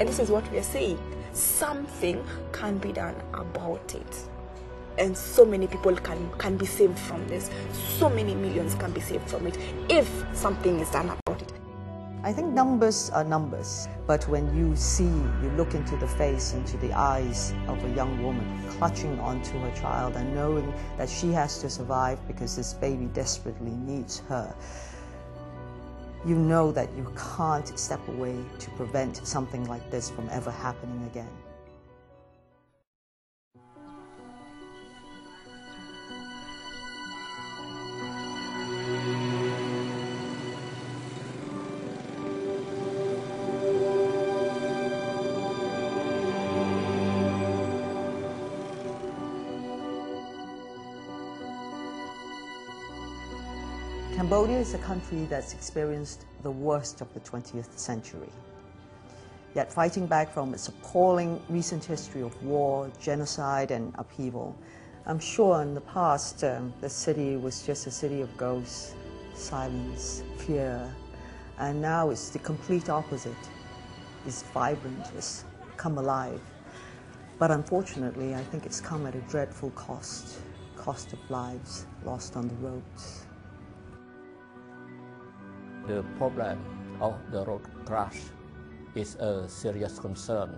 And this is what we are saying. Something can be done about it. And so many people can be saved from this. So many millions can be saved from it if something is done about it. I think numbers are numbers, but when you look into the face, into the eyes of a young woman clutching onto her child and knowing that she has to survive because this baby desperately needs her, you know that you can't step away to prevent something like this from ever happening again. Cambodia is a country that's experienced the worst of the 20th century. Yet fighting back from its appalling recent history of war, genocide and upheaval, I'm sure in the past the city was just a city of ghosts, silence, fear, and now it's the complete opposite. It's vibrant, it's come alive. But unfortunately, I think it's come at a dreadful cost of lives lost on the roads. The problem of the road crash is a serious concern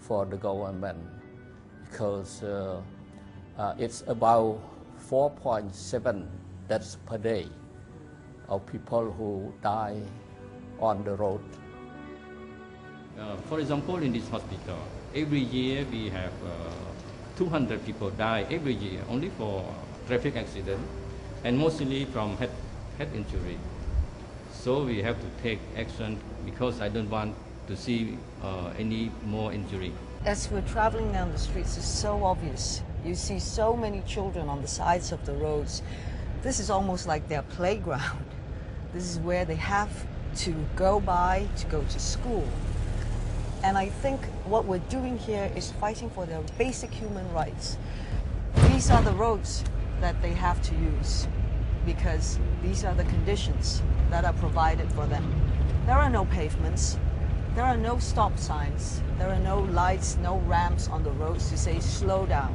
for the government because it's about 4.7 deaths per day of people who die on the road. For example, in this hospital, every year we have 200 people die every year only for traffic accident and mostly from head injury. So we have to take action because I don't want to see any more injury. As we're traveling down the streets, it's so obvious. You see so many children on the sides of the roads. This is almost like their playground. This is where they have to go by to go to school. And I think what we're doing here is fighting for their basic human rights. These are the roads that they have to use because these are the conditions that are provided for them. There are no pavements, there are no stop signs, there are no lights, no ramps on the roads to say slow down,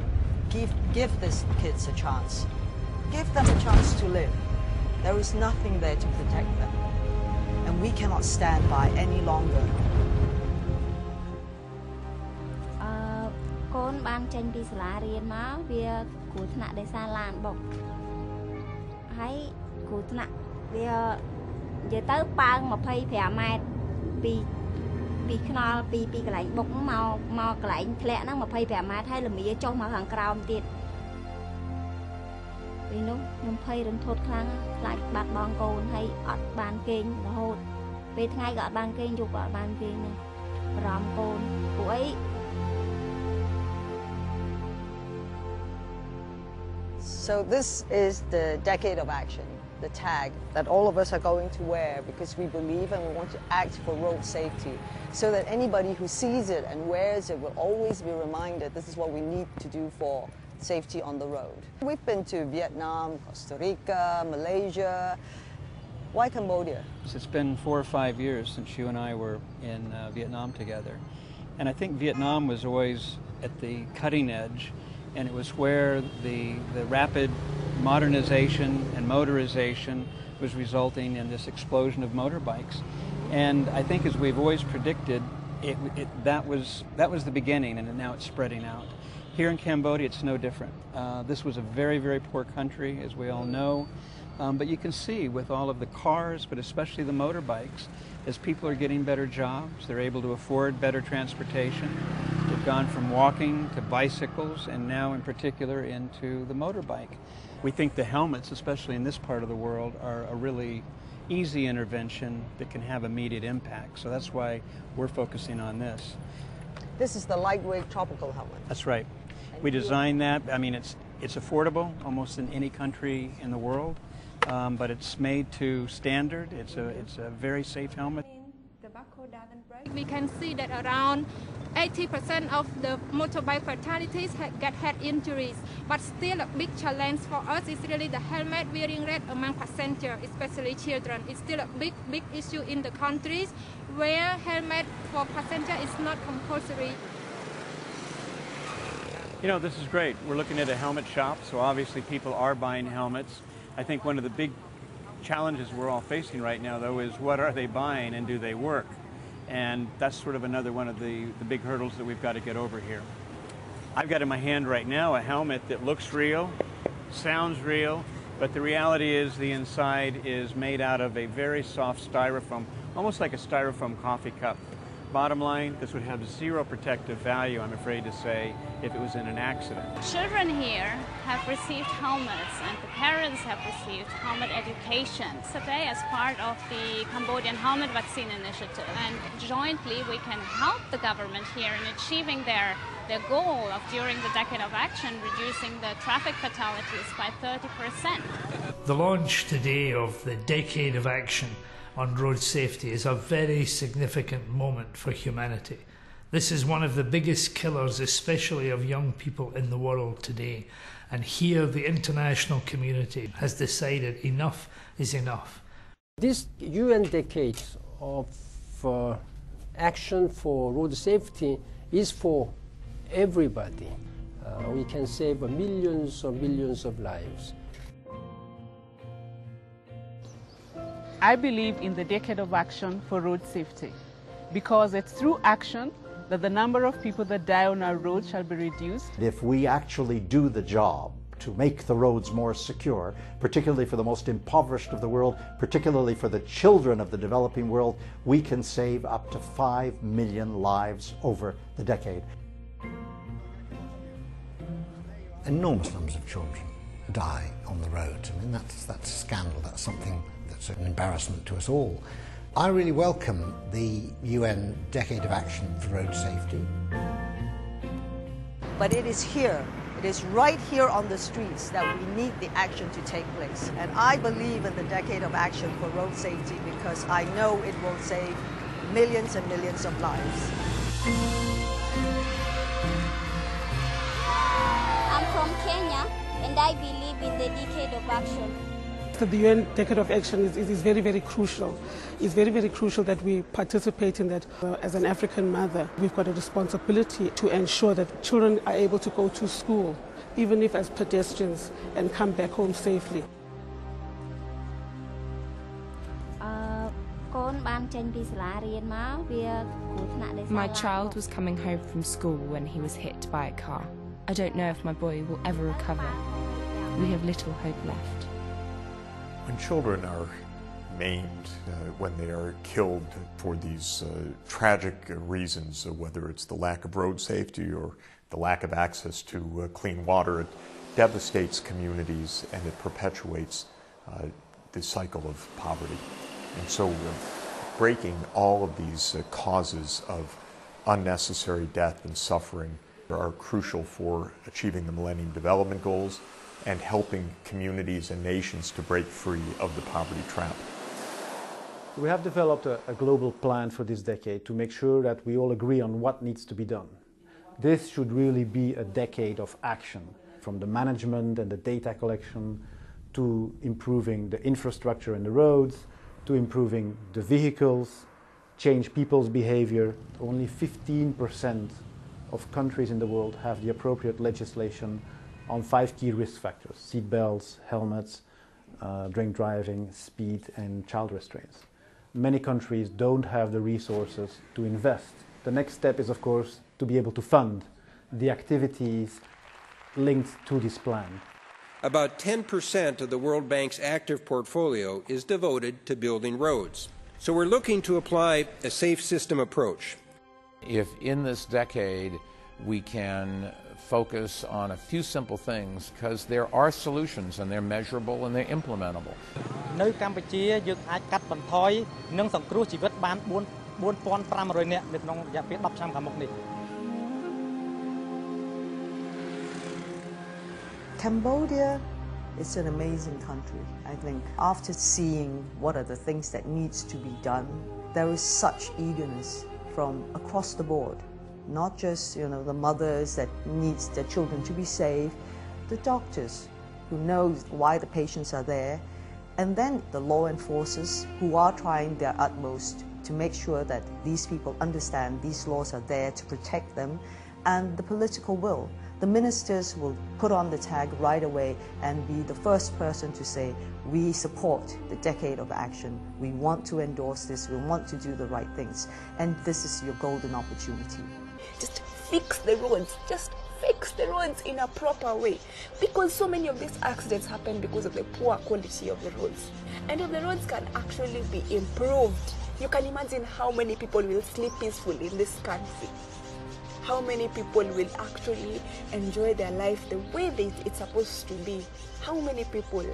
give these kids a chance, give them a chance to live. There is nothing there to protect them, and we cannot stand by any longer. កូនបានចេញពីសាលារៀនមកវាគ្រោះថ្នាក់ដោយសារឡានបុកហើយគ្រោះថ្នាក់វានិយាយទៅប៉ើង25ម៉ែត្រពីខ្នល់ពីកន្លែងបុកមកកន្លែងធ្លាក់ហ្នឹង25ម៉ែត្រហើយលំមាចុះមកខាងក្រោមទៀតពេលនោះខ្ញុំភ័យរន្ធត់ខ្លាំងខ្លាចបាត់បង់កូនហើយអត់បានគេងរហូតពេលថ្ងៃក៏អត់បានគេងយប់ក៏អត់បានគេងដែរបារម្ភកូនព្រោះអី So this is the decade of action, the tag that all of us are going to wear because we believe and we want to act for road safety so that anybody who sees it and wears it will always be reminded this is what we need to do for safety on the road. We've been to Vietnam, Costa Rica, Malaysia. Why Cambodia? It's been 4 or 5 years since you and I were in Vietnam together. And I think Vietnam was always at the cutting edge. And it was where the rapid modernization and motorization was resulting in this explosion of motorbikes. And I think as we've always predicted, that was the beginning, and now it's spreading out. Here in Cambodia, it's no different. This was a very, very poor country, as we all know. But you can see with all of the cars, but especially the motorbikes, as people are getting better jobs, they're able to afford better transportation. They've gone from walking to bicycles and now in particular into the motorbike. We think the helmets, especially in this part of the world, are a really easy intervention that can have immediate impact. So that's why we're focusing on this. This is the lightweight tropical helmet. That's right. We designed that. I mean, it's affordable almost in any country in the world. But it's made to standard. It's a very safe helmet. We can see that around 80% of the motorbike fatalities get head injuries, but still a big challenge for us is really the helmet wearing rate among passengers, especially children. It's still a big issue in the countries where helmet for passenger is not compulsory. You know, this is great. We're looking at a helmet shop, so obviously people are buying helmets. I think one of the big challenges we're all facing right now, though, is what are they buying and do they work? And that's sort of another one of the big hurdles that we've got to get over here. I've got in my hand right now a helmet that looks real, sounds real, but the reality is the inside is made out of a very soft styrofoam, almost like a styrofoam coffee cup. Bottom line, this would have zero protective value, I'm afraid to say, if it was in an accident. Children here have received helmets and the parents have received helmet education today as part of the Cambodian Helmet Vaccine Initiative. And jointly we can help the government here in achieving their goal of, during the Decade of Action, reducing the traffic fatalities by 30%. The launch today of the Decade of Action on road safety is a very significant moment for humanity. This is one of the biggest killers, especially of young people in the world today. And here the international community has decided enough is enough. This UN Decade of Action for Road Safety is for everybody. We can save millions or millions of lives. I believe in the Decade of Action for Road Safety because it's through action that the number of people that die on our roads shall be reduced. If we actually do the job to make the roads more secure, particularly for the most impoverished of the world, particularly for the children of the developing world, we can save up to 5 million lives over the decade. Enormous numbers of children die on the road. I mean, that's a scandal. That's something that's an embarrassment to us all. I really welcome the UN Decade of Action for Road Safety. But it is here, it is right here on the streets that we need the action to take place. And I believe in the Decade of Action for Road Safety because I know it will save millions and millions of lives. I'm from Kenya and I believe in the Decade of Action. The UN Decade of Action is very, very crucial. It's very, very crucial that we participate in that. As an African mother, we've got a responsibility to ensure that children are able to go to school, even if as pedestrians, and come back home safely. My child was coming home from school when he was hit by a car. I don't know if my boy will ever recover. We have little hope left. When children are maimed, when they are killed for these tragic reasons, whether it's the lack of road safety or the lack of access to clean water, it devastates communities and it perpetuates the cycle of poverty. And so breaking all of these causes of unnecessary death and suffering are crucial for achieving the Millennium Development Goals and helping communities and nations to break free of the poverty trap. We have developed a global plan for this decade to make sure that we all agree on what needs to be done. This should really be a decade of action, from the management and the data collection to improving the infrastructure in the roads, to improving the vehicles, change people's behavior. Only 15% of countries in the world have the appropriate legislation on 5 key risk factors: seat belts, helmets, drink driving, speed, and child restraints. Many countries don't have the resources to invest. The next step is, of course, to be able to fund the activities linked to this plan. About 10% of the World Bank's active portfolio is devoted to building roads. So we're looking to apply a safe system approach. If in this decade we can focus on a few simple things, because there are solutions and they're measurable and they're implementable. នៅកម្ពុជាយើងអាចកាត់បន្ថយនិងសង្គ្រោះជីវិតបាន4,500 នាក់នៅក្នុងរយៈពេល10ឆ្នាំខាងមុខនេះ Cambodia is an amazing country, I think. After seeing what are the things that needs to be done, there is such eagerness from across the board, not just the mothers that needs their children to be safe, the doctors who knows why the patients are there, and then the law enforcers who are trying their utmost to make sure that these people understand these laws are there to protect them, and the political will. The ministers will put on the tag right away and be the first person to say, we support the decade of action, we want to endorse this, we want to do the right things, and this is your golden opportunity. Just fix the roads, just fix the roads in a proper way, because so many of these accidents happen because of the poor quality of the roads. And if the roads can actually be improved, you can imagine how many people will sleep peacefully in this country. How many people will actually enjoy their life the way it's supposed to be. How many people?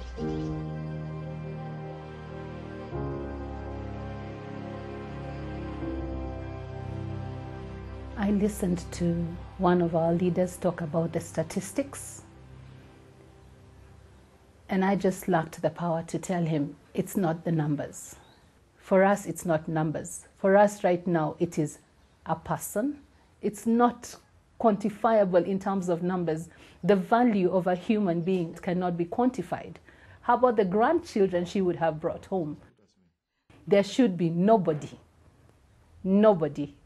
I listened to one of our leaders talk about the statistics, and I just lacked the power to tell him it's not the numbers. For us, it's not numbers. For us right now, it is a person. It's not quantifiable in terms of numbers. The value of a human being cannot be quantified. How about the grandchildren she would have brought home? There should be nobody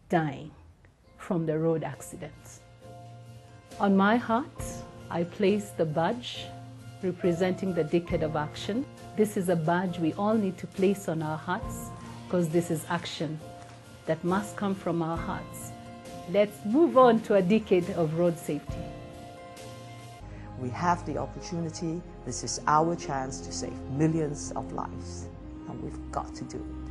dying from the road accidents. On my heart, I place the badge representing the decade of action. This is a badge we all need to place on our hearts, because this is action that must come from our hearts. Let's move on to a decade of road safety. We have the opportunity. This is our chance to save millions of lives, and we've got to do it.